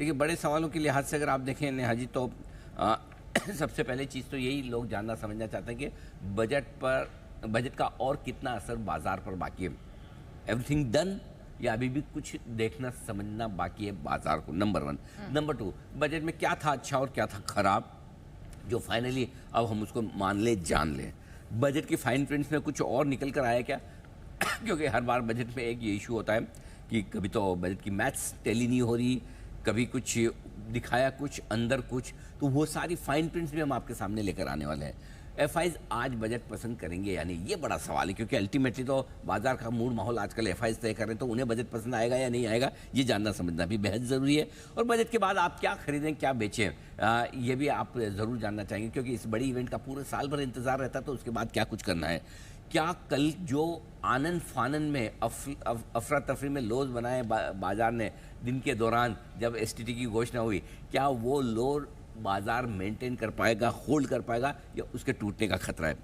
देखिए, बड़े सवालों के लिहाज से अगर आप देखें नेहा जी, तो सबसे पहले चीज़ तो यही लोग जानना समझना चाहते हैं कि बजट का और कितना असर बाजार पर बाकी है। एवरीथिंग डन या अभी भी कुछ देखना समझना बाकी है बाजार को, नंबर 1। नंबर 2, बजट में क्या था अच्छा और क्या था खराब, जो फाइनली अब हम उसको मान ले जान लें। बजट की फाइन प्रिंट्स में कुछ और निकल कर आया क्या? क्योंकि हर बार बजट में एक ये इशू होता है कि कभी तो बजट की मैथ्स टैली नहीं हो रही, कभी कुछ दिखाया कुछ अंदर कुछ, तो वो सारी फाइन प्रिंट्स भी हम आपके सामने लेकर आने वाले हैं। एफआईज आज बजट पसंद करेंगे यानी, ये बड़ा सवाल है, क्योंकि अल्टीमेटली तो बाजार का मूड माहौल आजकल एफआईज तय कर रहे हैं, तो उन्हें बजट पसंद आएगा या नहीं आएगा ये जानना समझना भी बेहद ज़रूरी है। और बजट के बाद आप क्या खरीदें क्या बेचें, ये भी आप ज़रूर जानना चाहेंगे, क्योंकि इस बड़ी इवेंट का पूरे साल भर इंतजार रहता है, तो उसके बाद क्या कुछ करना है। क्या कल जो आनंद फानन में अफरा तफरी में लोज बनाए बाजार ने दिन के दौरान जब एसटीटी की घोषणा हुई, क्या वो लोर बाजार मेंटेन कर पाएगा, होल्ड कर पाएगा, या उसके टूटने का खतरा है?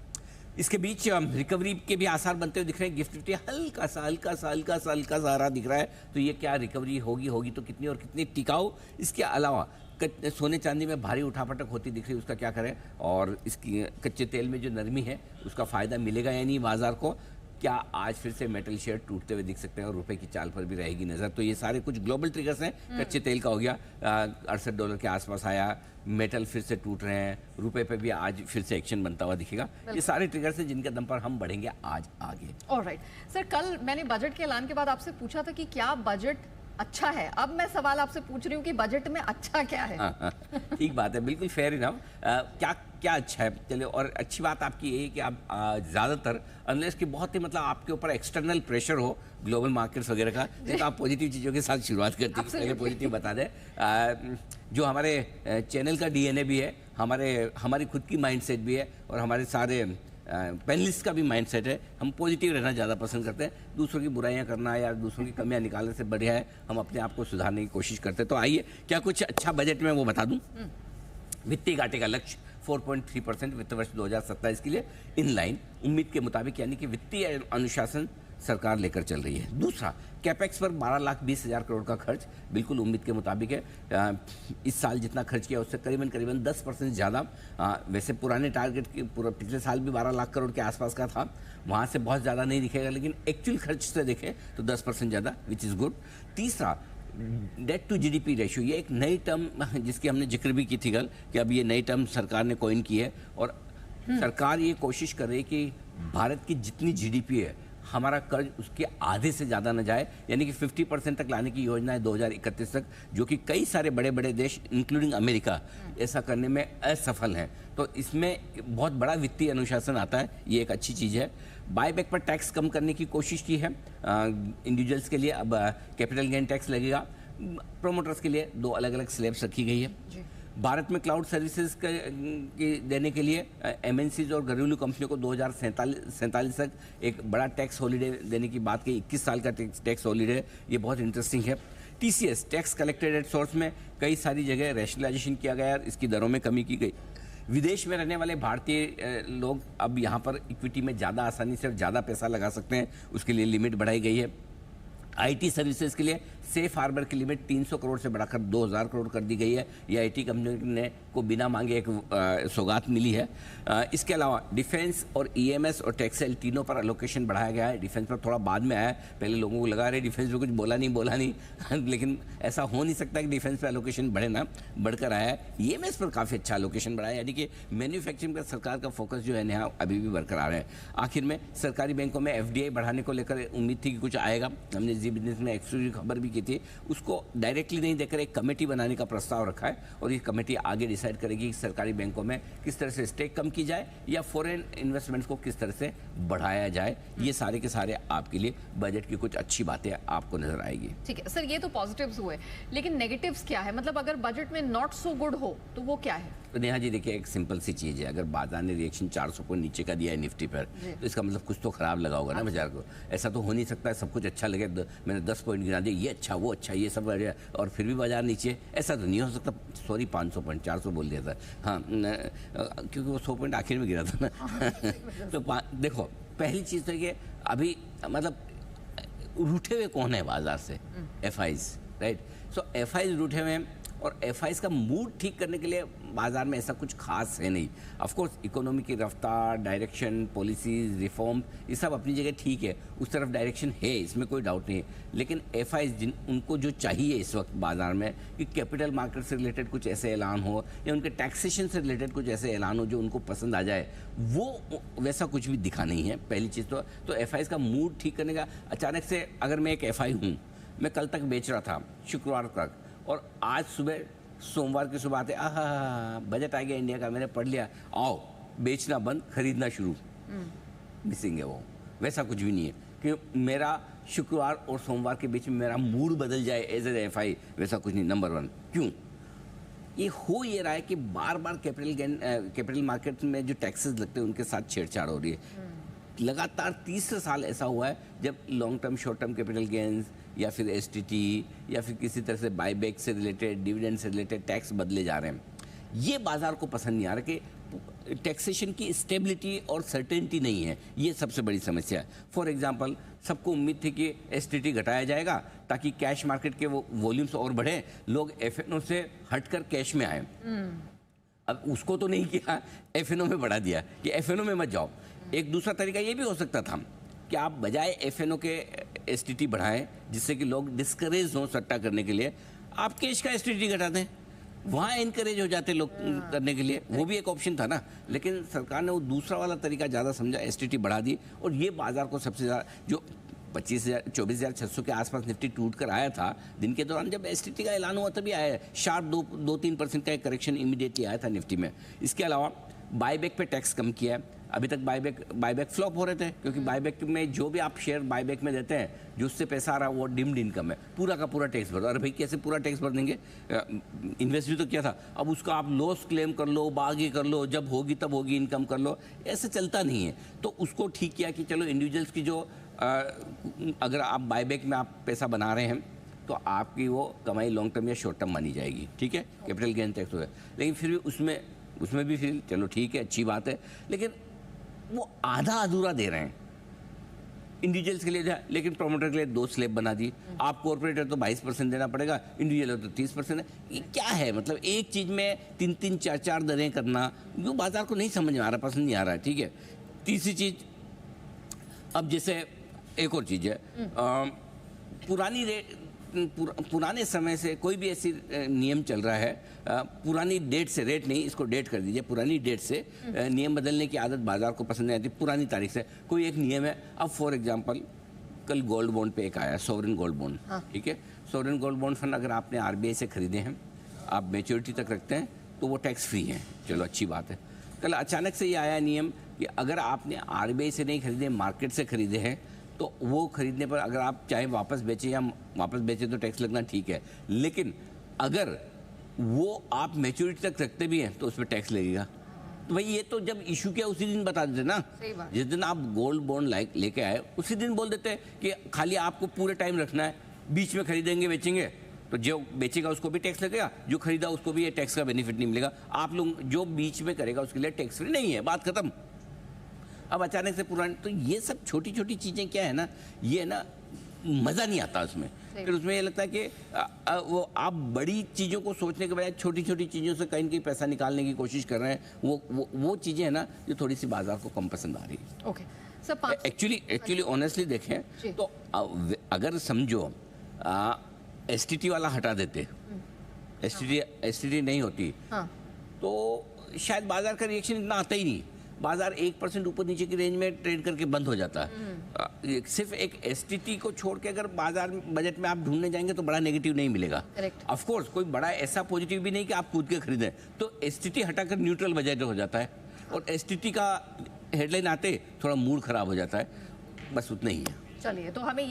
इसके बीच रिकवरी के भी आसार बनते हुए दिख रहे हैं। गिफ्ट निफ्टी हल्का सा आ रहा दिख रहा है, तो ये क्या रिकवरी होगी तो कितनी और कितनी टिकाऊ? इसके अलावा सोने चांदी में भारी उठापटक होती दिख रही है, उसका क्या करें? और इसकी कच्चे तेल में जो नरमी है उसका फ़ायदा मिलेगा या नहीं बाजार को? क्या आज फिर से मेटल शेयर टूटते हुए दिख सकते हैं और रुपए की चाल पर भी रहेगी नज़र? तो ये सारे कुछ ग्लोबल ट्रिगर्स हैं। कच्चे तेल का हो गया, $68 के आसपास आया, मेटल फिर से टूट रहे हैं, रुपए पे भी आज फिर से एक्शन बनता हुआ दिखेगा। ये सारे ट्रिगर्स हैं जिनके दम पर हम बढ़ेंगे आज आगे। ऑलराइट सर, कल मैंने बजट के ऐलान के बाद आपसे पूछा था कि क्या बजट अच्छा है, अब मैं सवाल आपसे पूछ रही हूँ कि बजट में अच्छा क्या है? ठीक बात है, बिल्कुल फेयर इनफ। क्या अच्छा है, चलिए। और अच्छी बात आपकी ये है कि आप ज़्यादातर अनलेस कि बहुत ही मतलब आपके ऊपर एक्सटर्नल प्रेशर हो ग्लोबल मार्केट्स वगैरह का, तो आप पॉजिटिव चीज़ों के साथ शुरुआत करते हैं। पहले पॉजिटिव बता दें, जो हमारे चैनल का डीएनए भी है, हमारी खुद की माइंडसेट भी है, और हमारे सारे पैनलिस्ट का भी माइंडसेट है। हम पॉजिटिव रहना ज़्यादा पसंद करते हैं। दूसरों की बुराइयां करना या दूसरों की कमियां निकालने से बढ़िया है हम अपने आप को सुधारने की कोशिश करते हैं। तो आइए, क्या कुछ अच्छा बजट में वो बता दूं। वित्तीय घाटे का लक्ष्य 4.3% वित्त वर्ष 2027 के लिए इन लाइन, उम्मीद के मुताबिक, यानी कि वित्तीय अनुशासन सरकार लेकर चल रही है। दूसरा, कैपेक्स पर 12,20,000 करोड़ का खर्च बिल्कुल उम्मीद के मुताबिक है। इस साल जितना खर्च किया उससे करीबन 10% ज़्यादा। वैसे पुराने टारगेट की पिछले साल भी 12 लाख करोड़ के आसपास का था, वहाँ से बहुत ज़्यादा नहीं दिखेगा, लेकिन एक्चुअल खर्च से देखें तो 10% ज़्यादा, विच इज़ गुड। तीसरा, डेट टू जीडीपी रेशियो, ये एक नई टर्म जिसकी हमने जिक्र भी की थी कल, कि अब ये नई टर्म सरकार ने कॉइन की है, और सरकार ये कोशिश कर रही है कि भारत की जितनी जीडीपी है हमारा कर्ज उसके आधे से ज़्यादा न जाए, यानी कि 50% तक लाने की योजना है 2031 तक, जो कि कई सारे बड़े बड़े देश इंक्लूडिंग अमेरिका ऐसा करने में असफल हैं। तो इसमें बहुत बड़ा वित्तीय अनुशासन आता है, ये एक अच्छी चीज़ है। बायबैक पर टैक्स कम करने की कोशिश की है इंडिविजुअल्स के लिए, अब कैपिटल गेन टैक्स लगेगा। प्रोमोटर्स के लिए 2 अलग अलग स्लैब्स रखी गई है। भारत में क्लाउड सर्विसेज देने के लिए एमएनसीज और घरेलू कंपनियों को 2047 तक एक बड़ा टैक्स हॉलीडे देने की बात की, 21 साल का टैक्स हॉलीडे, ये बहुत इंटरेस्टिंग है। TCS, tax collected at source में कई सारी जगह रैशनलाइजेशन किया गया, इसकी दरों में कमी की गई। विदेश में रहने वाले भारतीय लोग अब यहाँ पर इक्विटी में ज़्यादा आसानी से ज़्यादा पैसा लगा सकते हैं, उसके लिए लिमिट बढ़ाई गई है। आईटी सर्विसेज के लिए सेफ हार्बर की लिमिट 300 करोड़ से बढ़ाकर 2000 करोड़ कर दी गई है। ये आईटी कंपनी को बिना मांगे एक सौगात मिली है। इसके अलावा डिफेंस और ईएमएस और टैक्सेल तीनों पर एलोकेशन बढ़ाया गया है। डिफेंस पर थोड़ा बाद में आया, पहले लोगों को लगा रहे डिफेंस पे कुछ बोला नहीं लेकिन ऐसा हो नहीं सकता कि डिफेंस पे एलोकेशन बढ़े ना, बढ़कर आया है। ईएमएस पर काफ़ी अच्छा एलोकेशन बढ़ा है, यानी कि मैन्युफैक्चरिंग पर सरकार का फोकस जो है यहाँ अभी भी बरकरार है। आखिर में सरकारी बैंकों में एफडीआई बढ़ाने को लेकर उम्मीद थी कि कुछ आएगा, हमने जी बिजनेस में एक्सक्लूसिव खबर भी की थी, उसको डायरेक्टली नहीं देकर एक कमेटी बनाने का प्रस्ताव रखा है, और ये कमेटी आगे डिसाइड करेगी कि सरकारी बैंकों में किस तरह से स्टेक कम की जाए या फॉरेन इन्वेस्टमेंट्स को किस तरह से बढ़ाया जाए। ये सारे के सारे आपके लिए बजट की कुछ अच्छी बातें आपको नजर आएगी। ठीक है सर, ये तो पॉजिटिव्स हुए, लेकिन नेगेटिव्स क्या है? मतलब अगर बजट में नॉट सो गुड हो तो वो क्या है? तो नेहा जी देखिए, एक सिंपल सी चीज़ है, अगर बाजार ने रिएक्शन 400 पॉइंट नीचे का दिया है निफ्टी पर, तो इसका मतलब कुछ तो खराब लगा होगा ना बाजार को। ऐसा तो हो नहीं सकता है सब कुछ अच्छा लगे, मैंने 10 पॉइंट गिरा दिए, ये अच्छा वो अच्छा ये सब, और फिर भी बाजार नीचे, ऐसा तो नहीं हो सकता। सॉरी 500 पॉइंट 400 बोल दिया था, हाँ, क्योंकि वो 100 पॉइंट आखिर में गिरा था ना। तो देखो, पहली चीज़ तो ये अभी मतलब रूठे हुए कौन है बाजार से? FIIs, right. सो एफआईज रूठे हुए हैं, और एफआईज का मूड ठीक करने के लिए बाजार में ऐसा कुछ खास है नहीं। ऑफ कोर्स इकोनॉमी की रफ्तार, डायरेक्शन, पॉलिसीज, रिफॉर्म, ये सब अपनी जगह ठीक है, उस तरफ डायरेक्शन है, इसमें कोई डाउट नहीं है। लेकिन एफआईज उनको जो चाहिए इस वक्त बाजार में कि कैपिटल मार्केट से रिलेटेड कुछ ऐसे ऐलान हो या उनके टैक्सेशन से रिलेटेड कुछ ऐसे ऐलान हो जो उनको पसंद आ जाए, वो वैसा कुछ भी दिखा नहीं है। पहली चीज़ तो एफआईज का मूड ठीक करने का अचानक से, अगर मैं एक एफआई हूँ, मैं कल तक बेच रहा था शुक्रवार तक, और आज सुबह सोमवार की सुबह आते बजट आ गया इंडिया का, मैंने पढ़ लिया, आओ बेचना बंद, खरीदना शुरू, मिसिंग है वो। वैसा कुछ भी नहीं है कि मेरा शुक्रवार और सोमवार के बीच में मेरा मूड बदल जाए एज ए एफआई, वैसा कुछ नहीं। नंबर वन, क्यों ये हो ये रहा है कि बार बार कैपिटल मार्केट में जो टैक्सेस लगते हैं उनके साथ छेड़छाड़ हो रही है। लगातार तीसरा साल ऐसा हुआ है जब long term short term capital gains या फिर एसटीटी या फिर किसी तरह से बायबैक से रिलेटेड, डिविडेंड से रिलेटेड टैक्स बदले जा रहे हैं। ये बाजार को पसंद नहीं आ रहा कि टैक्सेशन की स्टेबिलिटी और सर्टेनिटी नहीं है, ये सबसे बड़ी समस्या है। फॉर एग्जांपल, सबको उम्मीद थी कि एसटीटी घटाया जाएगा ताकि कैश मार्केट के वो वॉल्यूम्स और बढ़े, लोग एफएनओ से हटकर कैश में आए। अब उसको तो नहीं किया, एफएनओ में बढ़ा दिया कि एफएनओ में मत जाओ। एक दूसरा तरीका ये भी हो सकता था कि आप बजाय एफएनओ के एसटीटी बढ़ाएं, जिससे कि लोग डिस्करेज हों सट्टा करने के लिए, आप कैश का एसटीटी घटा दें, वहाँ इनकरेज हो जाते लोग करने के लिए। वो भी एक ऑप्शन था ना, लेकिन सरकार ने वो दूसरा वाला तरीका ज़्यादा समझा, एसटीटी बढ़ा दी, और ये बाजार को सबसे ज़्यादा, जो 24,600 के आसपास निफ्टी टूट कर आया था दिन के दौरान, जब एसटीटी का ऐलान हुआ तभी आया, शार्प 2-3% का एक करेक्शन इमीडिएटली आया था निफ्टी में। इसके अलावा बायबैक पे टैक्स कम किया है। अभी तक बायबैक फ्लॉप हो रहे थे, क्योंकि बायबैक में जो भी आप शेयर बायबैक में देते हैं, जो उससे पैसा आ रहा है वो डिम्ड इनकम है, पूरा का पूरा टैक्स भर दो। अरे भाई कैसे पूरा टैक्स भर देंगे, इन्वेस्ट भी तो किया था, अब उसका आप लॉस क्लेम कर लो, बागी कर लो, जब होगी तब होगी, इनकम कर लो, ऐसे चलता नहीं है। तो उसको ठीक किया कि चलो इंडिविजुअल्स की जो अगर आप बायबैक में आप पैसा बना रहे हैं तो आपकी वो कमाई लॉन्ग टर्म या शॉर्ट टर्म मानी जाएगी, ठीक है, कैपिटल गेन टैक्स हो है। लेकिन फिर भी उसमें भी फिर चलो ठीक है, अच्छी बात है, लेकिन वो आधा अधूरा दे रहे हैं इंडिविजुअल्स के लिए, लेकिन प्रोमोटर के लिए 2 स्लैब बना दी। आप कॉर्पोरेट है तो 22% देना पड़ेगा, इंडिविजुअल है तो 30% है। ये क्या है, मतलब एक चीज़ में 3-3, 4-4 दरें करना, जो बाजार को नहीं समझ में आ रहा, पसंद नहीं आ रहा है, ठीक है। तीसरी चीज़, अब जैसे एक और चीज़ है, पुराने समय से कोई भी ऐसी नियम चल रहा है, पुरानी डेट से, रेट नहीं, इसको डेट कर दीजिए, पुरानी डेट से नियम बदलने की आदत बाजार को पसंद नहीं आती। पुरानी तारीख से कोई एक नियम है, अब फॉर एग्जांपल कल गोल्ड बॉन्ड पे एक आया, सोवरेन गोल्ड बॉन्ड, ठीक है। सोवरेन गोल्ड बॉन्ड फंड अगर आपने आरबीआई से खरीदे हैं, आप मेच्योरिटी तक रखते हैं, तो वो टैक्स फ्री हैं, चलो अच्छी बात है। कल अचानक से ये आया नियम कि अगर आपने आरबीआई से नहीं खरीदे, मार्केट से खरीदे हैं, तो वो खरीदने पर अगर आप चाहे वापस बेचें या वापस बेचें तो टैक्स लगना ठीक है, लेकिन अगर वो आप मैच्योरिटी तक रखते भी हैं तो उस पर टैक्स लगेगा। तो भाई ये तो जब इशू किया उसी दिन बता देते ना, जिस दिन आप गोल्ड बॉन्ड लेके आए उसी दिन बोल देते हैं कि खाली आपको पूरे टाइम रखना है, बीच में खरीदेंगे बेचेंगे तो जो बेचेगा उसको भी टैक्स लगेगा, जो खरीदा उसको भी ये टैक्स का बेनिफिट नहीं मिलेगा। आप लोग जो बीच में करेगा उसके लिए टैक्स फ्री नहीं है, बात खत्म। अब अचानक से पुरानी, तो ये सब छोटी छोटी चीज़ें क्या है ना, ये ना मज़ा नहीं आता उसमें। फिर उसमें ये लगता है कि वो आप बड़ी चीज़ों को सोचने के बजाय छोटी छोटी चीज़ों से कहीं ना कहीं पैसा निकालने की कोशिश कर रहे हैं। वो चीज़ें हैं ना जो थोड़ी सी बाजार को कम पसंद आ रही है। ओके सर, एक्चुअली ऑनेस्टली देखें तो अगर समझो एसटीटी वाला हटा देते, एसटीटी नहीं होती, तो शायद बाजार का रिएक्शन इतना आता ही नहीं। बाजार 1% ऊपर नीचे की रेंज में ट्रेड करके बंद हो जाता है। सिर्फ एक एसटीटी को छोड़ के अगर बाजार बजट में आप ढूंढने जाएंगे तो बड़ा नेगेटिव नहीं मिलेगा। ऑफ कोर्स कोई बड़ा ऐसा पॉजिटिव भी नहीं कि आप कूद के खरीदें, तो एसटीटी हटाकर न्यूट्रल बजट हो जाता है, और एसटीटी का हेडलाइन आते थोड़ा मूड खराब हो जाता है, बस उतना ही है। चलिए, तो हमें ये